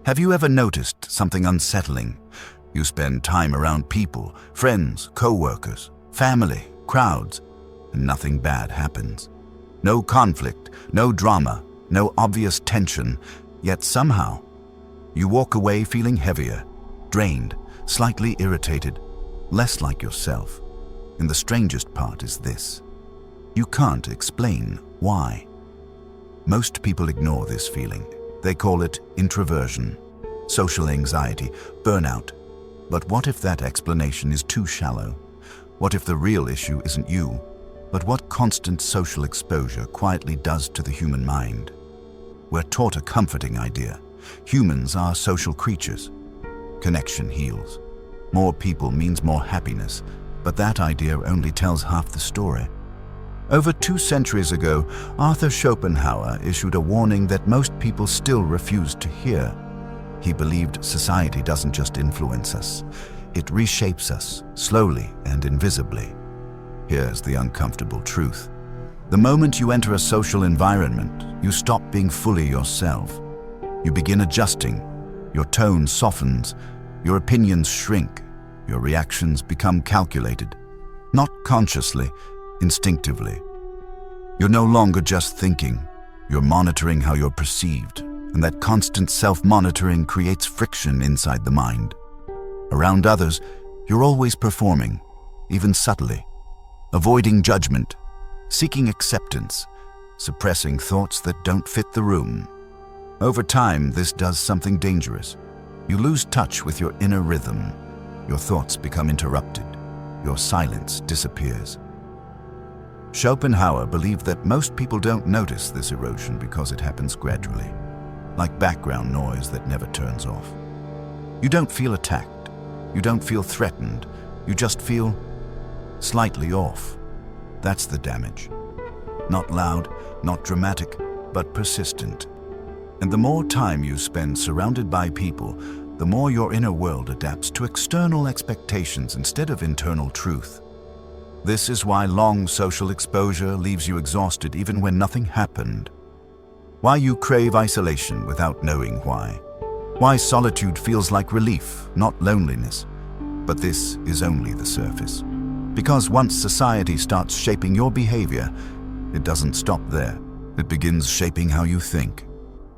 Have you ever noticed something unsettling? You spend time around people, friends, co-workers, family, crowds, and nothing bad happens. No conflict, no drama, no obvious tension, yet somehow you walk away feeling heavier, drained, slightly irritated, less like yourself. And the strangest part is this: you can't explain why. Most people ignore this feeling. They call it introversion, social anxiety, burnout. But what if that explanation is too shallow? What if the real issue isn't you, but what constant social exposure quietly does to the human mind? We're taught a comforting idea. Humans are social creatures. Connection heals. More people means more happiness, but that idea only tells half the story. Over 2 centuries ago, Arthur Schopenhauer issued a warning that most people still refuse to hear. He believed society doesn't just influence us, it reshapes us, slowly and invisibly. Here's the uncomfortable truth. The moment you enter a social environment, you stop being fully yourself. You begin adjusting. Your tone softens. Your opinions shrink. Your reactions become calculated. Not consciously, instinctively. You're no longer just thinking. You're monitoring how you're perceived. And that constant self-monitoring creates friction inside the mind. Around others, you're always performing, even subtly. Avoiding judgment, seeking acceptance, suppressing thoughts that don't fit the room. Over time, this does something dangerous. You lose touch with your inner rhythm. Your thoughts become interrupted. Your silence disappears. Schopenhauer believed that most people don't notice this erosion because it happens gradually, like background noise that never turns off. You don't feel attacked. You don't feel threatened. You just feel slightly off. That's the damage. Not loud, not dramatic, but persistent. And the more time you spend surrounded by people, the more your inner world adapts to external expectations instead of internal truth. This is why long social exposure leaves you exhausted even when nothing happened. Why you crave isolation without knowing why. Why solitude feels like relief, not loneliness. But this is only the surface. Because once society starts shaping your behavior, it doesn't stop there. It begins shaping how you think.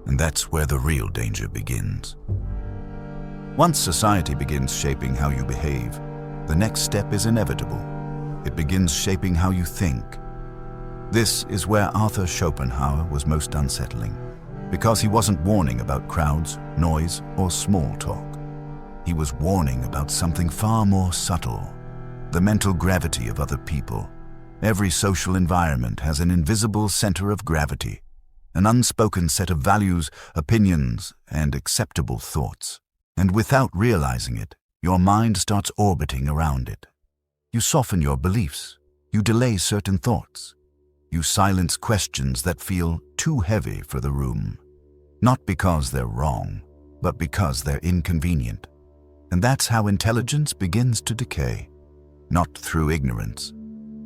And that's where the real danger begins. Once society begins shaping how you behave, the next step is inevitable. It begins shaping how you think. This is where Arthur Schopenhauer was most unsettling, because he wasn't warning about crowds, noise, or small talk. He was warning about something far more subtle: the mental gravity of other people. Every social environment has an invisible center of gravity, an unspoken set of values, opinions, and acceptable thoughts. And without realizing it, your mind starts orbiting around it. You soften your beliefs. You delay certain thoughts. You silence questions that feel too heavy for the room. Not because they're wrong, but because they're inconvenient. And that's how intelligence begins to decay. Not through ignorance,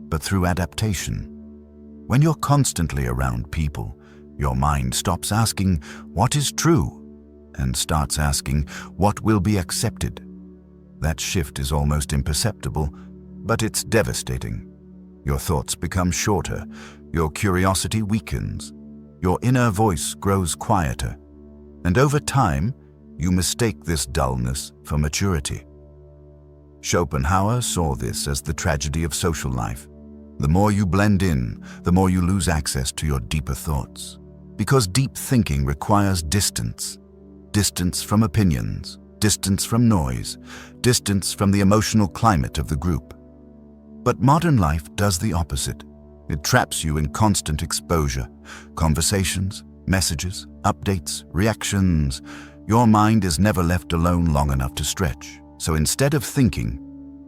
but through adaptation. When you're constantly around people, your mind stops asking what is true and starts asking what will be accepted. That shift is almost imperceptible, but it's devastating. Your thoughts become shorter, your curiosity weakens, your inner voice grows quieter, and over time, you mistake this dullness for maturity. Schopenhauer saw this as the tragedy of social life. The more you blend in, the more you lose access to your deeper thoughts. Because deep thinking requires distance. Distance from opinions, distance from noise, distance from the emotional climate of the group. But modern life does the opposite. It traps you in constant exposure. Conversations, messages, updates, reactions. Your mind is never left alone long enough to stretch. So instead of thinking,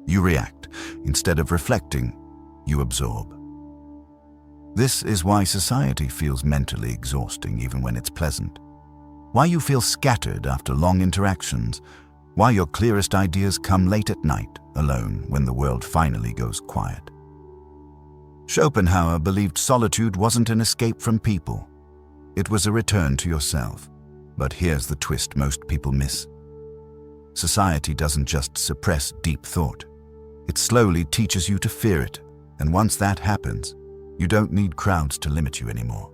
you react. Instead of reflecting, you absorb. This is why society feels mentally exhausting even when it's pleasant. Why you feel scattered after long interactions. Why your clearest ideas come late at night, alone, when the world finally goes quiet. Schopenhauer believed solitude wasn't an escape from people. It was a return to yourself. But here's the twist most people miss. Society doesn't just suppress deep thought. It slowly teaches you to fear it, and once that happens, you don't need crowds to limit you anymore.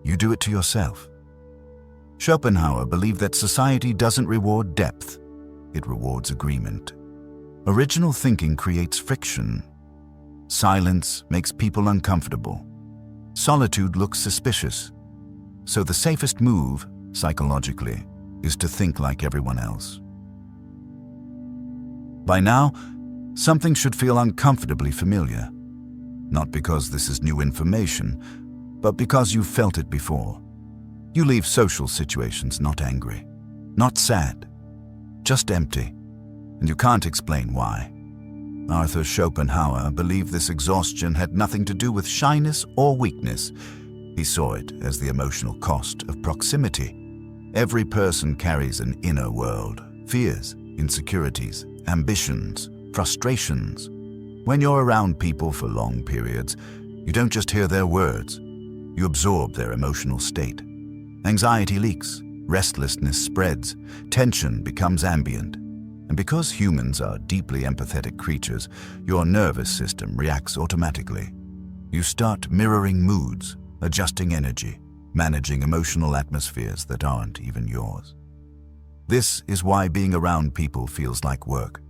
You do it to yourself. Schopenhauer believed that society doesn't reward depth, it rewards agreement. Original thinking creates friction. Silence makes people uncomfortable. Solitude looks suspicious. So the safest move, psychologically, is to think like everyone else. By now, something should feel uncomfortably familiar. Not because this is new information, but because you've felt it before. You leave social situations not angry, not sad, just empty, and you can't explain why. Arthur Schopenhauer believed this exhaustion had nothing to do with shyness or weakness. He saw it as the emotional cost of proximity. Every person carries an inner world, fears, insecurities, ambitions, frustrations. When you're around people for long periods, you don't just hear their words, you absorb their emotional state. Anxiety leaks, restlessness spreads, tension becomes ambient. And because humans are deeply empathetic creatures, your nervous system reacts automatically. You start mirroring moods, adjusting energy, managing emotional atmospheres that aren't even yours. This is why being around people feels like work.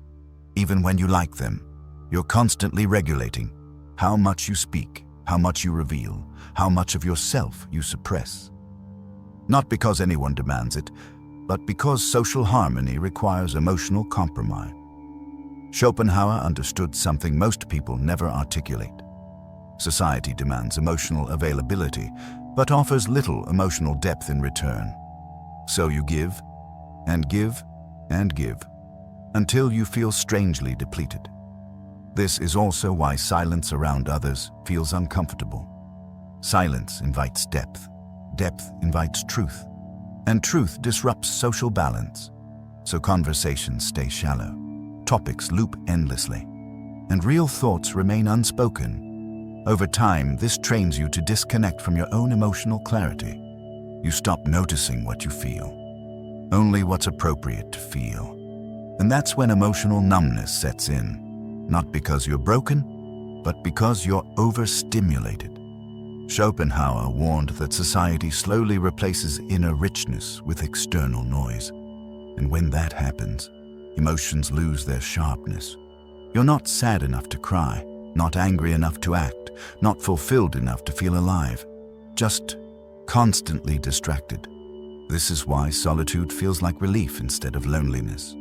Even when you like them, you're constantly regulating how much you speak, how much you reveal, how much of yourself you suppress. Not because anyone demands it, but because social harmony requires emotional compromise. Schopenhauer understood something most people never articulate. Society demands emotional availability, but offers little emotional depth in return. So you give, and give, and give, until you feel strangely depleted. This is also why silence around others feels uncomfortable. Silence invites depth. Depth invites truth. And truth disrupts social balance. So conversations stay shallow. Topics loop endlessly. And real thoughts remain unspoken. Over time, this trains you to disconnect from your own emotional clarity. You stop noticing what you feel. Only what's appropriate to feel. And that's when emotional numbness sets in. Not because you're broken, but because you're overstimulated. Schopenhauer warned that society slowly replaces inner richness with external noise. And when that happens, emotions lose their sharpness. You're not sad enough to cry, not angry enough to act, not fulfilled enough to feel alive, just constantly distracted. This is why solitude feels like relief instead of loneliness.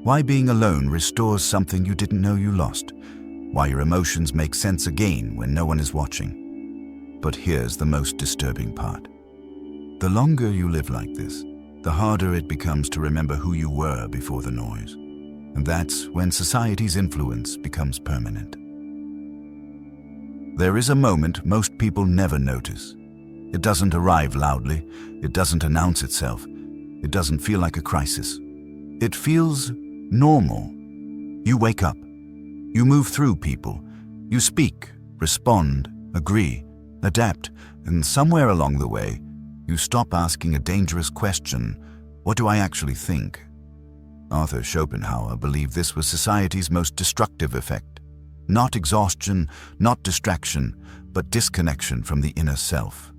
Why being alone restores something you didn't know you lost. Why your emotions make sense again when no one is watching. But here's the most disturbing part. The longer you live like this, the harder it becomes to remember who you were before the noise. And that's when society's influence becomes permanent. There is a moment most people never notice. It doesn't arrive loudly. It doesn't announce itself. It doesn't feel like a crisis. It feels normal. You wake up. You move through people. You speak, respond, agree, adapt, and somewhere along the way, you stop asking a dangerous question: what do I actually think? Arthur Schopenhauer believed this was society's most destructive effect. Not exhaustion, not distraction, but disconnection from the inner self.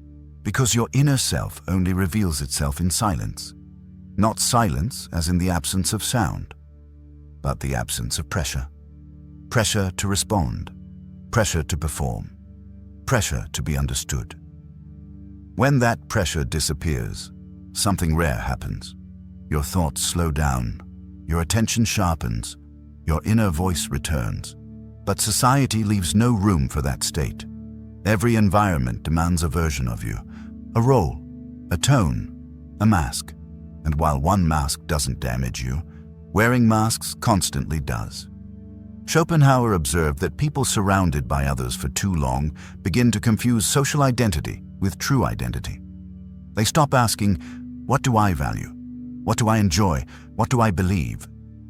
Because your inner self only reveals itself in silence. Not silence as in the absence of sound, but the absence of pressure. Pressure to respond, pressure to perform, pressure to be understood. When that pressure disappears, something rare happens. Your thoughts slow down, your attention sharpens, your inner voice returns. But society leaves no room for that state. Every environment demands a version of you, a role, a tone, a mask. And while one mask doesn't damage you, wearing masks constantly does. Schopenhauer observed that people surrounded by others for too long begin to confuse social identity with true identity. They stop asking, what do I value? What do I enjoy? What do I believe?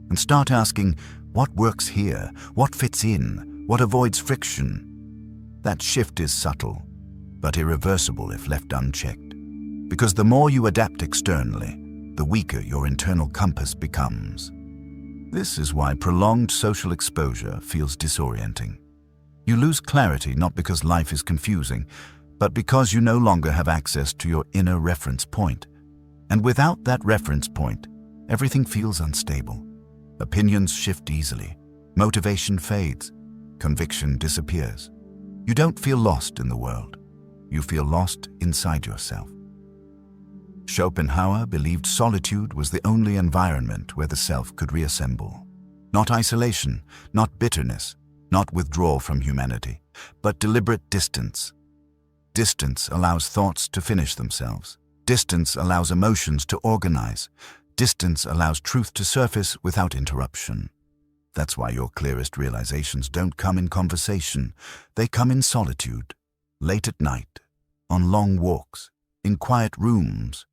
And start asking, what works here? What fits in? What avoids friction? That shift is subtle, but irreversible if left unchecked. Because the more you adapt externally, the weaker your internal compass becomes. This is why prolonged social exposure feels disorienting. You lose clarity not because life is confusing, but because you no longer have access to your inner reference point. And without that reference point, everything feels unstable. Opinions shift easily, motivation fades, conviction disappears. You don't feel lost in the world. You feel lost inside yourself. Schopenhauer believed solitude was the only environment where the self could reassemble. Not isolation, not bitterness, not withdrawal from humanity, but deliberate distance. Distance allows thoughts to finish themselves. Distance allows emotions to organize. Distance allows truth to surface without interruption. That's why your clearest realizations don't come in conversation. They come in solitude, late at night, on long walks, in quiet rooms,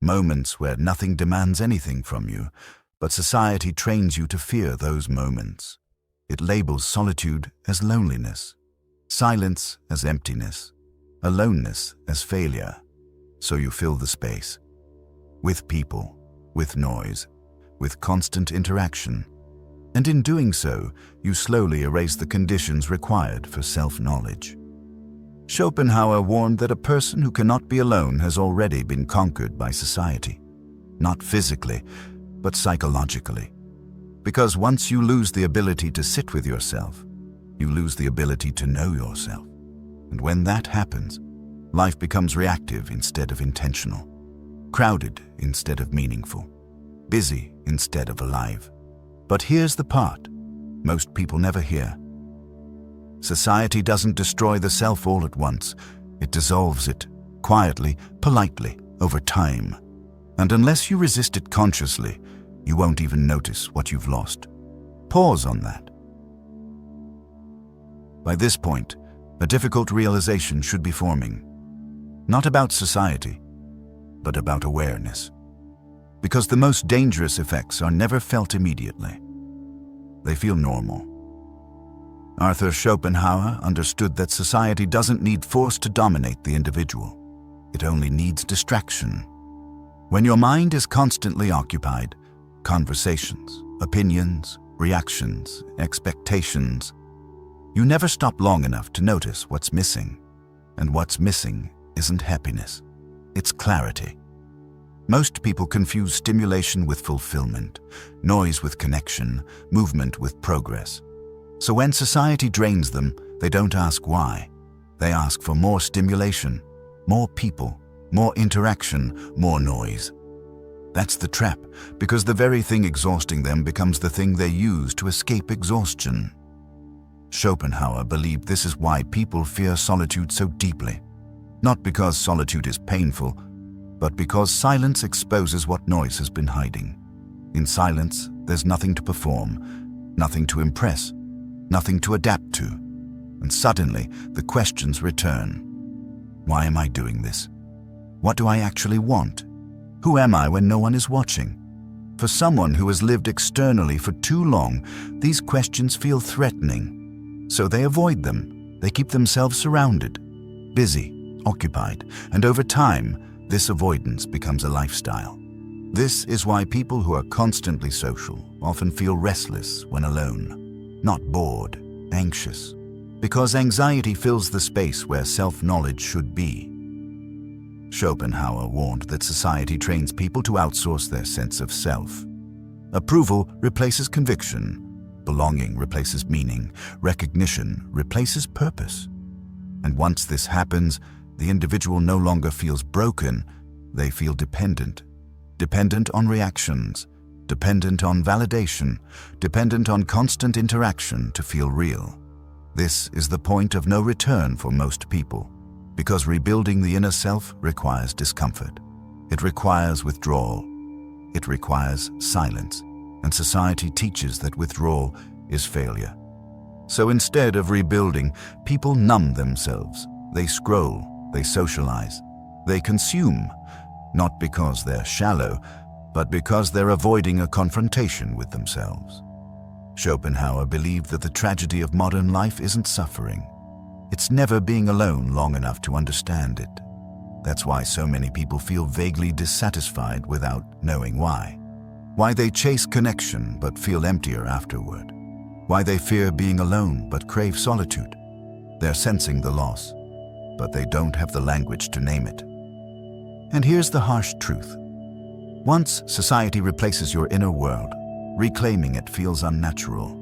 moments where nothing demands anything from you, but society trains you to fear those moments. It labels solitude as loneliness, silence as emptiness, aloneness as failure. So you fill the space with people, with noise, with constant interaction. And in doing so, you slowly erase the conditions required for self-knowledge. Schopenhauer warned that a person who cannot be alone has already been conquered by society, not physically, but psychologically. Because once you lose the ability to sit with yourself, you lose the ability to know yourself. And when that happens, life becomes reactive instead of intentional, crowded instead of meaningful, busy instead of alive. But here's the part most people never hear. Society doesn't destroy the self all at once. It dissolves it, quietly, politely, over time. And unless you resist it consciously, you won't even notice what you've lost. Pause on that. By this point, a difficult realization should be forming. Not about society, but about awareness. Because the most dangerous effects are never felt immediately. They feel normal. Arthur Schopenhauer understood that society doesn't need force to dominate the individual. It only needs distraction. When your mind is constantly occupied, conversations, opinions, reactions, expectations, you never stop long enough to notice what's missing. And what's missing isn't happiness, it's clarity. Most people confuse stimulation with fulfillment, noise with connection, movement with progress. So when society drains them, they don't ask why. They ask for more stimulation, more people, more interaction, more noise. That's the trap, because the very thing exhausting them becomes the thing they use to escape exhaustion. Schopenhauer believed this is why people fear solitude so deeply. Not because solitude is painful, but because silence exposes what noise has been hiding. In silence, there's nothing to perform, nothing to impress, nothing to adapt to. And suddenly, the questions return. Why am I doing this? What do I actually want? Who am I when no one is watching? For someone who has lived externally for too long, these questions feel threatening. So they avoid them. They keep themselves surrounded, busy, occupied, and over time, this avoidance becomes a lifestyle. This is why people who are constantly social often feel restless when alone. Not bored, anxious, because anxiety fills the space where self-knowledge should be. Schopenhauer warned that society trains people to outsource their sense of self. Approval replaces conviction, belonging replaces meaning, recognition replaces purpose. And once this happens, the individual no longer feels broken, they feel dependent. Dependent on reactions, dependent on validation, dependent on constant interaction to feel real. This is the point of no return for most people, because rebuilding the inner self requires discomfort. It requires withdrawal. It requires silence, and society teaches that withdrawal is failure. So instead of rebuilding, people numb themselves. They scroll, they socialize, they consume, not because they're shallow, but because they're avoiding a confrontation with themselves. Schopenhauer believed that the tragedy of modern life isn't suffering. It's never being alone long enough to understand it. That's why so many people feel vaguely dissatisfied without knowing why. Why they chase connection but feel emptier afterward. Why they fear being alone but crave solitude. They're sensing the loss, but they don't have the language to name it. And here's the harsh truth. Once society replaces your inner world, reclaiming it feels unnatural.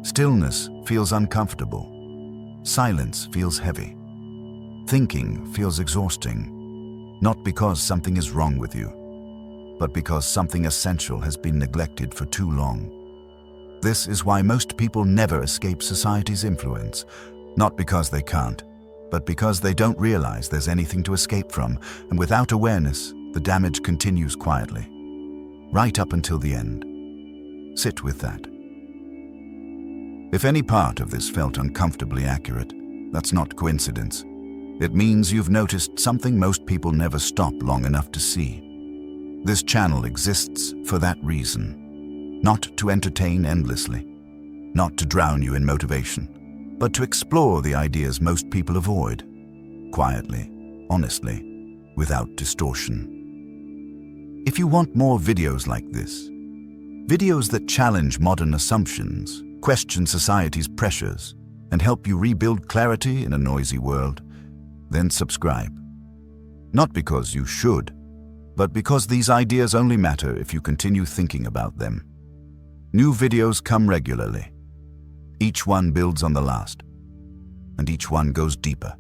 Stillness feels uncomfortable. Silence feels heavy. Thinking feels exhausting, not because something is wrong with you, but because something essential has been neglected for too long. This is why most people never escape society's influence, not because they can't, but because they don't realize there's anything to escape from, and without awareness, the damage continues quietly, right up until the end. Sit with that. If any part of this felt uncomfortably accurate, that's not coincidence. It means you've noticed something most people never stop long enough to see. This channel exists for that reason. Not to entertain endlessly, not to drown you in motivation, but to explore the ideas most people avoid, quietly, honestly, without distortion. If you want more videos like this, videos that challenge modern assumptions, question society's pressures, and help you rebuild clarity in a noisy world, then subscribe. Not because you should, but because these ideas only matter if you continue thinking about them. New videos come regularly. Each one builds on the last, and each one goes deeper.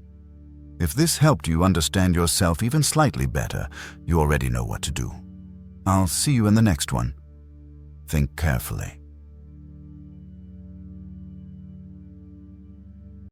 If this helped you understand yourself even slightly better, you already know what to do. I'll see you in the next one. Think carefully.